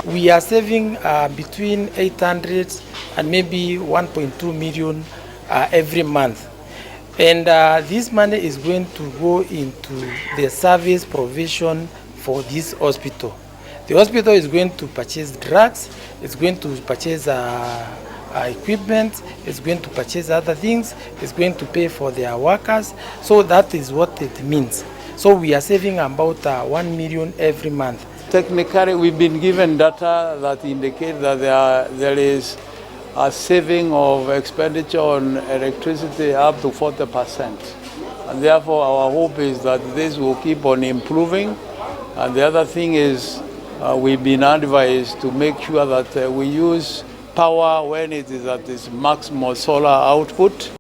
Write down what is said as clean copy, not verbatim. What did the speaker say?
We are saving between 800 and maybe 1.2 million every month. And this money is going to go into the service provision for this hospital. The hospital is going to purchase drugs, it's going to purchase equipment, it's going to purchase other things, it's going to pay for their workers. So that is what it means. So we are saving about 1 million every month. Technically, we've been given data that indicate that there is a saving of expenditure on electricity up to 40%. And therefore, our hope is that this will keep on improving. And the other thing is we've been advised to make sure that we use power when it is at its maximum solar output.